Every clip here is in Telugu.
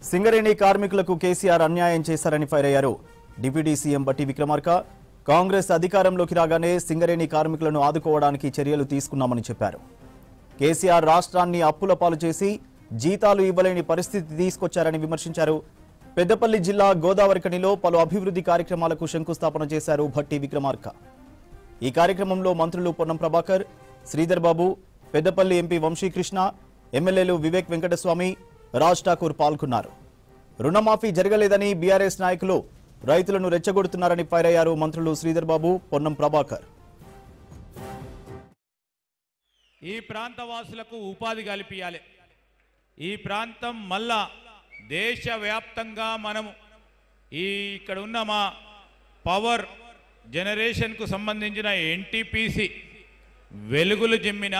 సింగరేణి కార్మికులకు కేసీఆర్ అన్యాయం చేశారని ఫైర్ అయ్యారు. డిప్యూటీ సీఎం బట్టి విక్రమార్క కాంగ్రెస్ అధికారంలోకి రాగానే సింగరేణి కార్మికులను ఆదుకోవడానికి చర్యలు తీసుకున్నామని చెప్పారు. కేసీఆర్ రాష్ట్రాన్ని అప్పుల పాలు చేసి జీతాలు ఇవ్వలేని పరిస్థితి తీసుకొచ్చారని విమర్శించారు. పెద్దపల్లి జిల్లా గోదావరిఖనిలో పలు అభివృద్ధి కార్యక్రమాలకు శంకుస్థాపన చేశారు భట్టి విక్రమార్క. ఈ కార్యక్రమంలో మంత్రులు పొన్నం ప్రభాకర్, శ్రీధర్ బాబు, పెద్దపల్లి ఎంపీ వంశీకృష్ణ, ఎమ్మెల్యేలు వివేక్ వెంకటస్వామి, రాజ్ ఠాకూర్ పాల్గొన్నారు. రుణమాఫీ జరగలేదని బీఆర్ఎస్ నాయకులు రైతులను రెచ్చగొడుతున్నారని ఫైర్ అయ్యారు మంత్రులు శ్రీధర్ బాబు, పొన్నం ప్రభాకర్. ఈ ప్రాంతవాసులకు ఉపాధి కల్పించాలి. ఈ ప్రాంతం మళ్ళా దేశవ్యాప్తంగా మనము ఇక్కడ ఉన్న మా పవర్ జనరేషన్కు సంబంధించిన ఎన్టీపీసీ వెలుగులు జిమ్మిన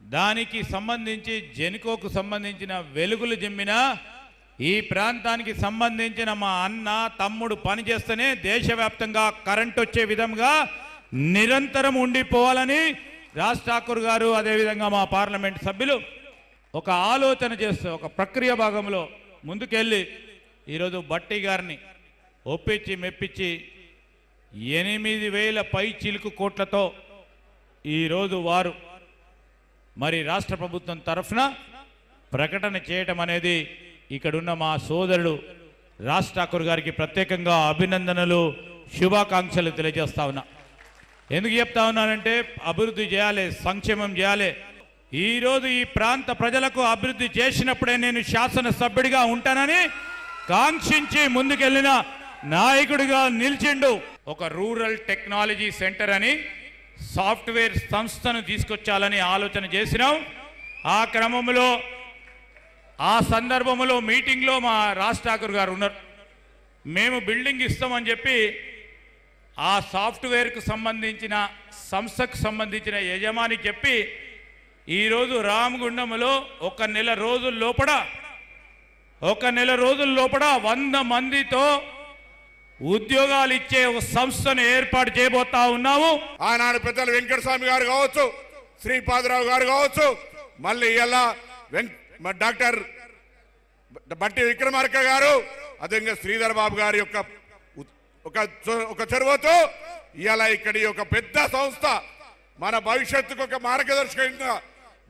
దానికి సంబంధించి జెన్కోకు సంబంధించిన వెలుగులు జిమ్మిన ఈ ప్రాంతానికి సంబంధించిన మా అన్న తమ్ముడు పనిచేస్తేనే దేశవ్యాప్తంగా కరెంట్ వచ్చే విధంగా నిరంతరం ఉండిపోవాలని రాజ్ ఠాకూర్ గారు అదేవిధంగా మా పార్లమెంట్ సభ్యులు ఒక ఆలోచన చేస్తూ ఒక ప్రక్రియ భాగంలో ముందుకెళ్ళి ఈరోజు బట్టి గారిని ఒప్పించి మెప్పించి 8,000 పై చిలుకు కోట్లతో ఈరోజు వారు మరి రాష్ట్ర ప్రభుత్వం తరఫున ప్రకటన చేయటం అనేది ఇక్కడున్న మా సోదరుడు రాజ్ ఠాకూర్ గారికి ప్రత్యేకంగా అభినందనలు, శుభాకాంక్షలు తెలియజేస్తా ఉన్నా. ఎందుకు చెప్తా ఉన్నానంటే అభివృద్ధి చేయాలి, సంక్షేమం చేయాలి. ఈరోజు ఈ ప్రాంత ప్రజలకు అభివృద్ధి చేసినప్పుడే నేను శాసనసభ్యుడిగా ఉంటానని కాంక్షించి ముందుకెళ్లిన నాయకుడిగా నిలిచిండు. ఒక రూరల్ టెక్నాలజీ సెంటర్ అని సాఫ్ట్వేర్ సంస్థను తీసుకొచ్చాలని ఆలోచన చేసినాం. ఆ క్రమంలో ఆ సందర్భంలో మీటింగ్లో మా రాజ్ ఠాకూర్ గారు ఉన్నారు. మేము బిల్డింగ్ ఇస్తామని చెప్పి ఆ సాఫ్ట్వేర్కు సంబంధించిన సంస్థకు సంబంధించిన యజమాని చెప్పి ఈరోజు రామగుండంలో ఒక నెల రోజుల లోపల 100 మందితో ఉద్యోగాలు ఇచ్చే ఒక సంస్థను ఏర్పాటు చేయబోతా ఉన్నాము. ఆనాడు పెద్దలు వెంకటస్వామి గారు కావచ్చు, శ్రీపాదరావు గారు కావచ్చు, మళ్ళీ ఇలా డాక్టర్ బట్టి విక్రమార్క గారు, అదేవిధంగా శ్రీధర్ బాబు గారి యొక్క ఒక చొరవతో ఇలా ఇక్కడి ఒక పెద్ద సంస్థ మన భవిష్యత్తుకు ఒక మార్గదర్శకంగా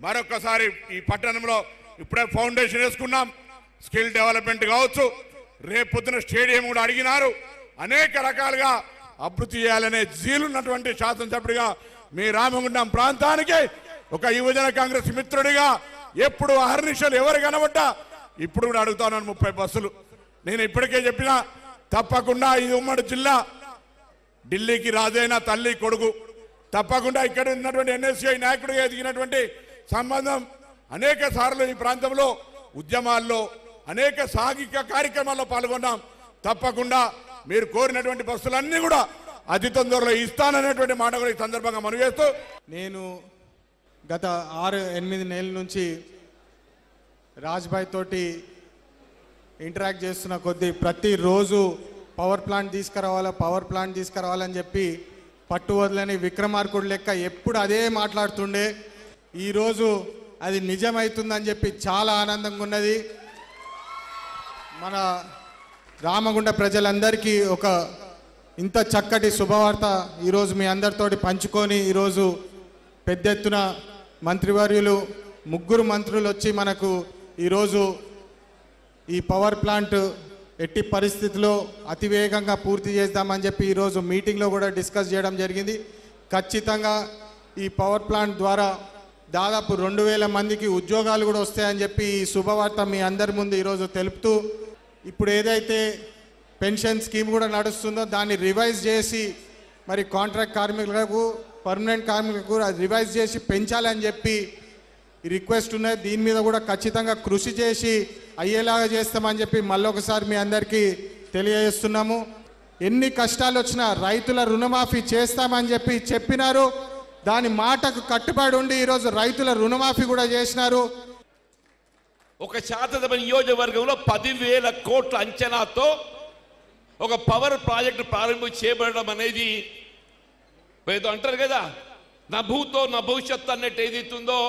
మరొకసారి ఈ పట్టణంలో ఇప్పుడే ఫౌండేషన్ వేసుకున్నాం. స్కిల్ డెవలప్మెంట్ కావచ్చు, రేపొద్దున స్టేడియం కూడా అడిగినారు. అనేక రకాలుగా అభివృద్ధి చేయాలనే జీలున్నటువంటి శాసనసభ్యుడిగా మీ రామగుండం ప్రాంతానికి ఒక యువజన కాంగ్రెస్ మిత్రుడిగా ఎప్పుడు అహర్నిశలు ఎవరు కనబడ్డా ఇప్పుడు కూడా అడుగుతాను. 30 బస్సులు నేను ఇప్పటికే చెప్పినా తప్పకుండా ఈ ఉమ్మడి జిల్లా ఢిల్లీకి రాజైన తల్లి కొడుకు, తప్పకుండా ఇక్కడ ఉన్నటువంటి ఎన్ఎస్ఐ నాయకుడిగా ఎదిగినటువంటి సంబంధం అనేక సార్లు ఈ ప్రాంతంలో ఉద్యమాల్లో అనేక సాంఘిక కార్యక్రమాల్లో పాల్గొన్నాం. తప్పకుండా మీరు కోరినటువంటి బస్సులన్నీ కూడా అతి తొందరలో ఇస్తాననేటువంటి మాట కూడా ఈ సందర్భంగా మనవేస్తూ, నేను గత 6-8 నెలల నుంచి రాజ్భాయ్ తోటి ఇంటరాక్ట్ చేస్తున్న కొద్దీ ప్రతిరోజు పవర్ ప్లాంట్ తీసుకురావాలని చెప్పి పట్టు వదలని విక్రమార్కుడు లెక్క ఎప్పుడు అదే మాట్లాడుతుండే. ఈరోజు అది నిజమవుతుందని చెప్పి చాలా ఆనందంగా ఉన్నది. మన రామగుండ ప్రజలందరికీ ఒక ఇంత చక్కటి శుభవార్త ఈరోజు మీ అందరితోటి పంచుకొని ఈరోజు పెద్ద ఎత్తున మంత్రివర్యులు 3 మంత్రులు వచ్చి మనకు ఈరోజు ఈ పవర్ ప్లాంట్ ఎట్టి పరిస్థితిలో అతివేగంగా పూర్తి చేద్దామని చెప్పి ఈరోజు మీటింగ్లో కూడా డిస్కస్ చేయడం జరిగింది. ఖచ్చితంగా ఈ పవర్ ప్లాంట్ ద్వారా దాదాపు 2,000 మందికి ఉద్యోగాలు కూడా వస్తాయని చెప్పి ఈ శుభవార్త మీ అందరి ముందు ఈరోజు తెలుపుతూ, ఇప్పుడు ఏదైతే పెన్షన్ స్కీమ్ కూడా నడుస్తుందో దాన్ని రివైజ్ చేసి మరి కాంట్రాక్ట్ కార్మికులకు, పర్మనెంట్ కార్మికులకు రివైజ్ చేసి పెంచాలని చెప్పి రిక్వెస్ట్ ఉన్నది. దీని మీద కూడా ఖచ్చితంగా కృషి చేసి అయ్యేలాగా చేస్తామని చెప్పి మళ్ళొకసారి మీ అందరికీ తెలియజేస్తున్నాము. ఎన్ని కష్టాలు వచ్చినా రైతుల రుణమాఫీ చేస్తామని చెప్పి చెప్పినారు. దాని మాటకు కట్టుబడి ఉండి ఈరోజు రైతుల రుణమాఫీ కూడా చేసినారు. ఒక శాసనసభ నియోజకవర్గంలో 10,000 కోట్ల అంచనాతో ఒక పవర్ ప్రాజెక్టు ప్రారంభం చేయబడడం అనేది ఏదో అంటారు కదా, నా భూతో నా భవిష్యత్తు అన్నట్టు ఏదైతుందో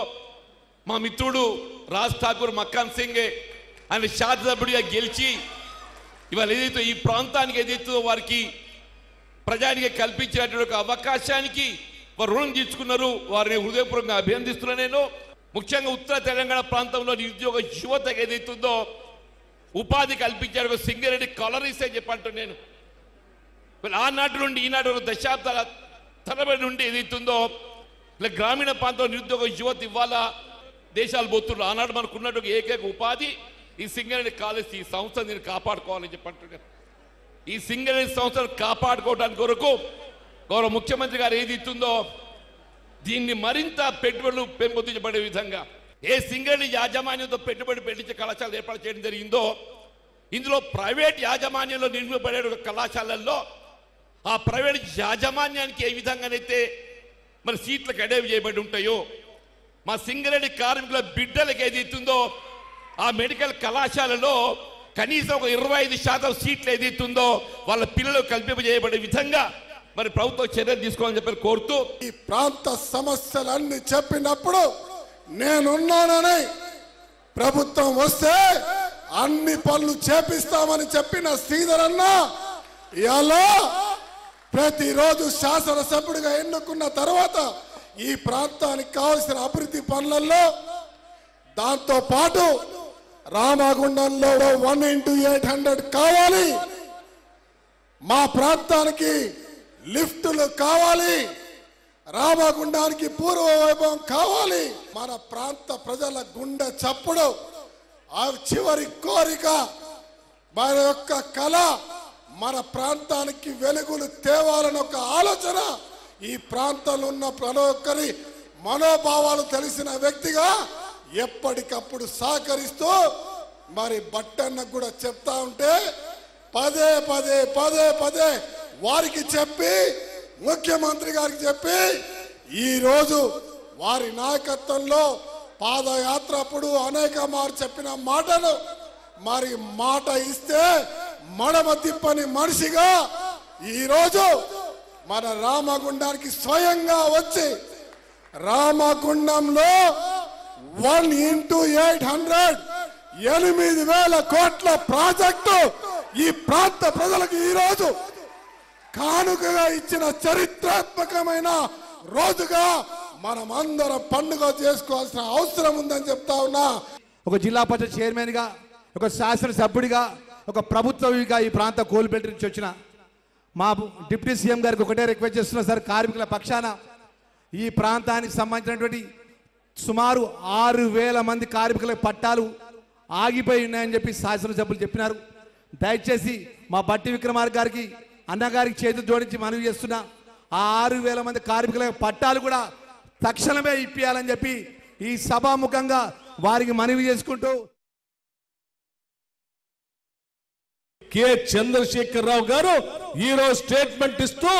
మా మిత్రుడు రాజ్ ఠాకూర్ మక్కాన్ సింగ్ ఆయన శాసనసభ్యుడిగా గెలిచి ఇవాళ ఏదైతే ఈ ప్రాంతానికి ఏదైతే వారికి ప్రజానికి కల్పించినటువంటి ఒక అవకాశానికి వారు రుణం తీర్చుకున్నారు. వారిని హృదయపూర్వకంగా అభినందిస్తున్నాను. నేను ముఖ్యంగా ఉత్తర తెలంగాణ ప్రాంతంలో నిరుద్యోగ యువతకు ఏదైతుందో ఉపాధి కల్పించారు. ఒక సింగరేణి కాలరీస్ అని చెప్పంటూ నేను ఆనాటి నుండి ఈనాటి దశాబ్దాల తరబడి నుండి ఏదైతుందో ఇలా గ్రామీణ ప్రాంతంలో నిరుద్యోగ యువత ఇవాళ దేశాలు పోతున్నారు. ఆనాడు మనకు ఉన్నటువంటి ఏకైక ఉపాధి ఈ సింగరేణి కాలేజ్, ఈ సంస్థను నేను కాపాడుకోవాలని చెప్పంటున్నాను. ఈ సింగరేణి సంస్థను కాపాడుకోవడానికి కొరకు గౌరవ ముఖ్యమంత్రి గారు ఏది ఇస్తుందో దీన్ని మరింత పెట్టుబడులు పెంపొందించబడే విధంగా ఏ సింగరేణి యాజమాన్యంతో పెట్టుబడి పెట్టించే కళాశాలలు ఏర్పాటు చేయడం జరిగిందో ఇందులో ప్రైవేట్ యాజమాన్యంలో నిర్మింపబడే ఒక కళాశాలల్లో ఆ ప్రైవేట్ యాజమాన్యానికి ఏ విధంగానైతే మరి సీట్లకు అడేవి చేయబడి ఉంటాయో మా సింగరేణి కార్మికుల బిడ్డలకు ఏది ఇస్తుందో ఆ మెడికల్ కళాశాలలో కనీసం ఒక 25% సీట్లు ఏదైతుందో వాళ్ళ పిల్లలు కల్పింపజేయబడే విధంగా మరి ప్రభుత్వం చర్యలు తీసుకోవాలని చెప్పి కోరుతూ ఈ ప్రాంత సమస్యలన్నీ చెప్పినప్పుడు నేనున్నానని ప్రభుత్వం వస్తే అన్ని పనులు చేపిస్తామని చెప్పిన శ్రీధర్ అన్న ఇలా ప్రతిరోజు శాసనసభ్యుడిగా ఎన్నుకున్న తర్వాత ఈ ప్రాంతానికి కావాల్సిన అభివృద్ధి పనులలో దాంతో పాటు రామగుండంలో 1x800 కావాలి, మా ప్రాంతానికి లిఫ్టులు కావాలి, రామగుండానికి పూర్వ వైభవం కావాలి. మన ప్రాంత ప్రజల గుండె చప్పుడు ఆ చివరి కోరిక మన యొక్క కళ మన ప్రాంతానికి వెలుగులు తేవాలని ఒక ఆలోచన ఈ ప్రాంతంలో ఉన్న ప్రతి ఒక్కరి మనోభావాలు తెలిసిన వ్యక్తిగా ఎప్పటికప్పుడు సహకరిస్తూ మరి బట్టన్నకు కూడా చెప్తా ఉంటే పదే పదే పదే పదే వారికి చెప్పి ముఖ్యమంత్రి గారికి చెప్పి ఈరోజు వారి నాయకత్వంలో పాదయాత్ర అప్పుడు అనేక మార్లు చెప్పిన మాటలు మరి మాట ఇస్తే మడమ తిప్పని మనిషిగా ఈరోజు మన రామగుండానికి స్వయంగా వచ్చి రామగుండంలో 1x800 8,000 కోట్ల ప్రాజెక్టు ఈ ప్రాంత ప్రజలకు ఈరోజు కానుకగా ఇచ్చిన చరిత్రాత్మకమైన రోజుగా మనం అందరం పండుగ చేసుకోవాల్సిన అవసరం ఉందని చెప్తా ఉన్నా. ఒక జిల్లా పరిషత్ చైర్మన్ గా, ఒక శాసనసభ్యుడిగా, ఒక ప్రభుత్వగా ఈ ప్రాంత కోల్బెల్ట్ నుంచి వచ్చిన మా డిప్యూటీ సీఎం గారికి ఒకటే రిక్వెస్ట్ చేస్తున్నా సార్, కార్మికుల పక్షాన ఈ ప్రాంతానికి సంబంధించినటువంటి సుమారు 6,000 మంది కార్మికుల పట్టాలు ఆగిపోయి ఉన్నాయని చెప్పి శాసనసభ్యులు చెప్పినారు. దయచేసి మా బట్టి విక్రమార్క గారికి అన్నగారికి చేతులు జోడించి మనవి చేస్తున్నా, ఆ 6,000 మంది కార్మికుల పట్టాలు కూడా తక్షణమే ఇప్పియాలని చెప్పి ఈ సభాముఖంగా వారికి మనవి చేసుకుంటూ కె చంద్రశేఖర్ రావు గారు ఈరోజు స్టేట్మెంట్ ఇస్తూ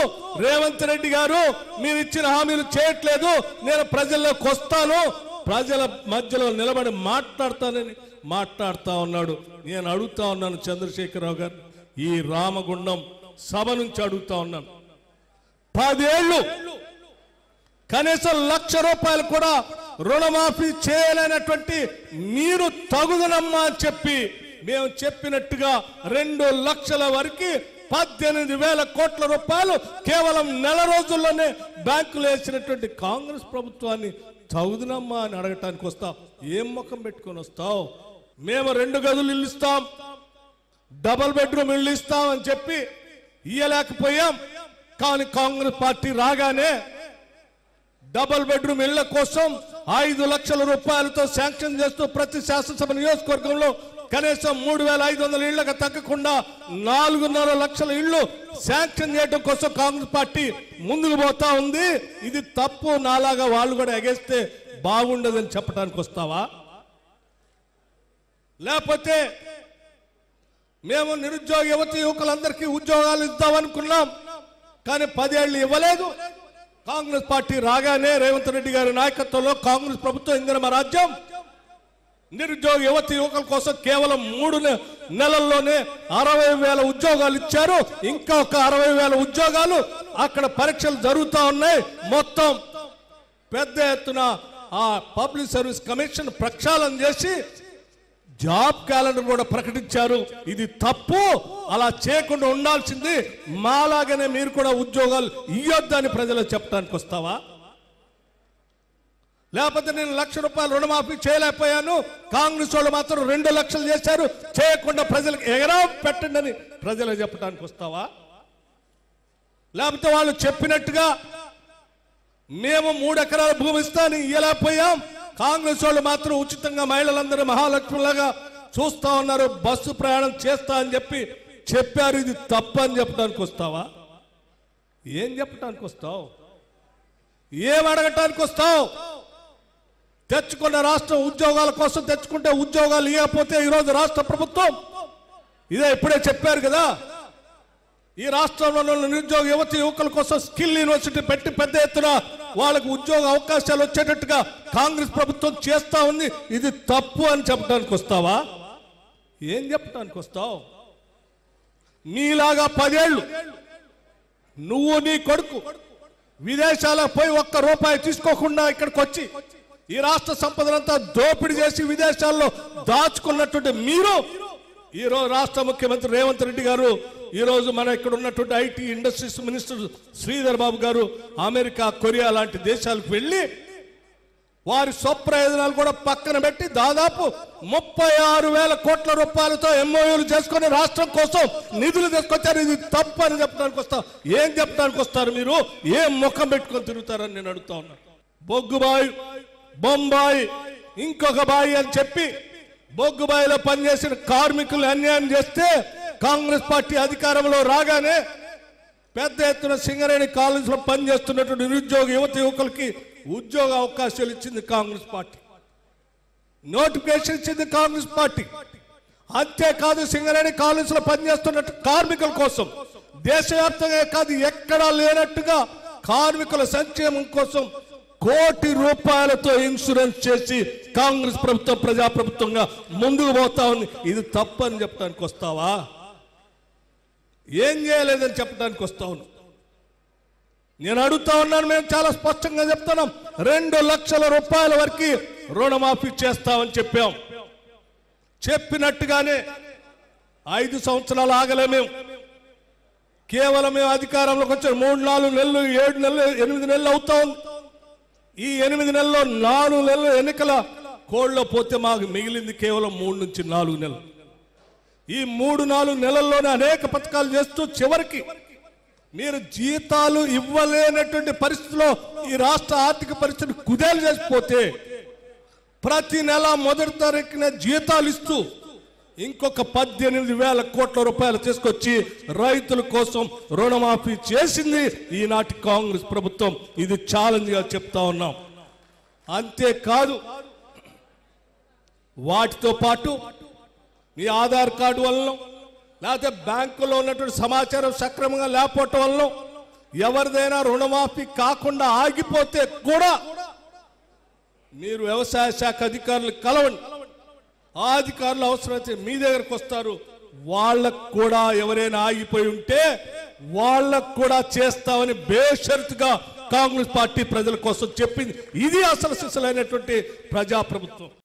రేవంత్ రెడ్డి గారు మీరు ఇచ్చిన హామీలు చేయట్లేదు, నేను ప్రజల్లోకి వస్తాను, ప్రజల మధ్యలో నిలబడి మాట్లాడతానని మాట్లాడుతా ఉన్నాడు. నేను అడుగుతా ఉన్నాను చంద్రశేఖర్ రావు గారు, ఈ రామగుండం సభ నుంచి అడుగుతా ఉన్నాను, 10 ఏళ్ళు కనీసం ₹1,00,000 కూడా రుణమాఫీ చేయలేనటువంటి మీరు తగుదనమ్మా అని చెప్పి మేము చెప్పినట్టుగా 2 లక్షల వరకు 18,000 కోట్ల రూపాయలు కేవలం నెల రోజుల్లోనే బ్యాంకులు వేసినటువంటి కాంగ్రెస్ ప్రభుత్వాన్ని తగుదనమ్మా అని అడగటానికి వస్తావు. ఏం ముఖం పెట్టుకొని వస్తావు? మేము 2 గదులు ఇల్లు ఇస్తాం, డబుల్ బెడ్రూమ్ ఇల్లు ఇస్తాం అని చెప్పి ఇయ్యలేకపోయాం. కానీ కాంగ్రెస్ పార్టీ రాగానే డబుల్ బెడ్రూమ్ ఇళ్ల కోసం 5 లక్షల రూపాయలతో శాంక్షన్ చేస్తూ ప్రతి శాసనసభ నియోజకవర్గంలో కనీసం 3,500 ఇళ్లకు తగ్గకుండా 4.5 లక్షల ఇళ్లు శాంక్షన్ చేయడం కోసం కాంగ్రెస్ పార్టీ ముందుకు పోతా ఉంది. ఇది తప్పు, నాలాగా వాళ్ళు కూడా ఎగేస్తే బాగుండదని చెప్పడానికి వస్తావా? లేకపోతే మేము నిరుద్యోగ యువకులందరికీ ఉద్యోగాలు ఇద్దామనుకున్నాం, కానీ 10 ఏళ్ళు ఇవ్వలేదు. కాంగ్రెస్ పార్టీ రాగానే రేవంత్ రెడ్డి గారి నాయకత్వంలో కాంగ్రెస్ ప్రభుత్వం ఇందిరమ్మ రాజ్యం నిరుద్యోగ యువకుల కోసం కేవలం 3 నెలల్లోనే 60,000 ఉద్యోగాలు ఇచ్చారు. ఇంకా ఒక 60,000 ఉద్యోగాలు అక్కడ పరీక్షలు జరుగుతూ ఉన్నాయి. మొత్తం పెద్ద ఎత్తున ఆ పబ్లిక్ సర్వీస్ కమిషన్ ప్రక్షాళన చేసి జాబ్ క్యాలెండర్ కూడా ప్రకటించారు. ఇది తప్పు, అలా చేయకుండా ఉండాల్సింది. మాలాగానే మీరు కూడా ఉద్యోగాలు ఇవ్వొద్దని ప్రజలకు చెప్పడానికి వస్తావా? లేకపోతే నేను ₹1,00,000 రుణమాఫీ చేయలేకపోయాను, కాంగ్రెస్ వాళ్ళు మాత్రం 2 లక్షలు చేశారు, చేయకుండా ప్రజలకు ఎగరా పెట్టండి అని ప్రజలకు చెప్పడానికి వస్తావా? లేకపోతే వాళ్ళు చెప్పినట్టుగా మేము 3 ఎకరాల భూమి ఇస్తాను ఇవ్వలేకపోయాం, కాంగ్రెస్ వాళ్ళు మాత్రం ఉచితంగా మహిళలందరూ మహాలక్ష్మిలాగా చూస్తా ఉన్నారు, బస్సు ప్రయాణం చేస్తా అని చెప్పారు, ఇది తప్పు అని చెప్పడానికి వస్తావా? ఏం చెప్పడానికి వస్తావు? ఏం అడగటానికి వస్తావు? తెచ్చుకున్న రాష్ట్రం ఉద్యోగాల కోసం తెచ్చుకుంటే ఉద్యోగాలు ఇవ్వకపోతే ఈరోజు రాష్ట్ర ప్రభుత్వం ఇదే ఇప్పుడే చెప్పారు కదా, ఈ రాష్ట్రంలో ఉన్న నిరుద్యోగ యువకుల కోసం స్కిల్ యూనివర్సిటీ పెట్టి పెద్ద ఎత్తున వాళ్ళకు ఉద్యోగ అవకాశాలు వచ్చేటట్టుగా కాంగ్రెస్ ప్రభుత్వం చేస్తా ఉంది, ఇది తప్పు అని చెప్పడానికి వస్తావా? ఏం చెప్పడానికి వస్తావు? నీలాగా 10 ఏళ్ళు నువ్వు నీ కొడుకు విదేశాలకు పోయి ₹1 తీసుకోకుండా ఇక్కడికి వచ్చి ఈ రాష్ట్ర సంపదనంతా దోపిడీ చేసి విదేశాల్లో దాచుకున్నటువంటి మీరు ఈరోజు రాష్ట్ర ముఖ్యమంత్రి రేవంత్ రెడ్డి గారు, ఈరోజు మన ఇక్కడ ఉన్నటువంటి IT industries minister Sridhar Babu గారు అమెరికా, కొరియా లాంటి దేశాలకు వెళ్ళి వారి స్వప్రయోజనాలు కూడా పక్కన పెట్టి దాదాపు 36,000 కోట్ల రూపాయలతో ఎంఓయూలు చేసుకుని రాష్ట్రం కోసం నిధులు తీసుకొచ్చారు. ఇది తప్పు అని చెప్పడానికి వస్తారు. ఏం చెప్పడానికి వస్తారు మీరు? ఏం ముఖం పెట్టుకొని తిరుగుతారని నేను అడుగుతా ఉన్నా. బొగ్గుబాయి, బొంబాయి, ఇంకొక బాయి అని చెప్పి బొగ్గుబాయిలో పనిచేసిన కార్మికులు అన్యాయం చేస్తే కాంగ్రెస్ పార్టీ అధికారంలో రాగానే పెద్ద ఎత్తున సింగరేణి కాలేజీలో పనిచేస్తున్నటువంటి నిరుద్యోగ యువకులకి ఉద్యోగ అవకాశాలు ఇచ్చింది కాంగ్రెస్ పార్టీ, నోటిఫికేషన్ ఇచ్చింది కాంగ్రెస్ పార్టీ. అంతేకాదు సింగరేణి కాలేజీలో పనిచేస్తున్న కార్మికుల కోసం దేశవ్యాప్తంగా కాదు ఎక్కడా లేనట్టుగా కార్మికుల సంక్షేమం కోసం ₹1 కోటి ఇన్సూరెన్స్ చేసి కాంగ్రెస్ ప్రభుత్వం ప్రజాప్రభుత్వంగా ముందుకు పోతా ఉంది. ఇది తప్పు అని చెప్పడానికి వస్తావా? ఏం చేయలేదని చెప్పడానికి వస్తా ఉన్నా. నేను అడుగుతా ఉన్నాను, మేము చాలా స్పష్టంగా చెప్తున్నాం, ₹2 లక్షల వరకు రుణమాఫీ చేస్తామని చెప్పాం. చెప్పినట్టుగానే 5 సంవత్సరాలు ఆగలే మేము. కేవలం మేము అధికారంలోకి వచ్చాం 3, 4 నెలలు, 7 నెలలు, 8 నెలలు అవుతా ఉంది. ఈ 8 నెలల్లో 4 నెలలు ఎన్నికల కోడ్లో పోతే మాకు మిగిలింది కేవలం 3 నుంచి 4 నెలలు. ఈ 3-4 నెలల్లోనే అనేక పథకాలు చేస్తూ చివరికి మీరు జీతాలు ఇవ్వలేనటువంటి పరిస్థితిలో ఈ రాష్ట్ర ఆర్థిక పరిస్థితి కుదేలు చేసిపోతే ప్రతి నెల మొదటి తారీఖున జీతాలు ఇస్తూ ఇంకొక 18,000 కోట్ల రూపాయలు తీసుకొచ్చి రైతుల కోసం రుణమాఫీ చేసింది ఈనాటి కాంగ్రెస్ ప్రభుత్వం. ఇది ఛాలెంజ్ గా చెప్తా ఉన్నాం. అంతేకాదు, వాటితో పాటు మీ ఆధార్ కార్డు వల్ల లేకపోతే బ్యాంకులో ఉన్నటువంటి సమాచారం సక్రమంగా లేకపోవటం వల్ల ఎవరిదైనా రుణమాఫీ కాకుండా ఆగిపోతే కూడా మీరు వ్యవసాయ శాఖ అధికారులు కలవండి. ఆ అధికారులు అవసరమైతే మీ దగ్గరకు వస్తారు. వాళ్ళకు కూడా ఎవరైనా ఆగిపోయి ఉంటే వాళ్ళకు కూడా చేస్తామని బేషరతుగా కాంగ్రెస్ పార్టీ ప్రజల కోసం చెప్పింది. ఇది అసలు సిసలైనటువంటి ప్రజాప్రభుత్వం.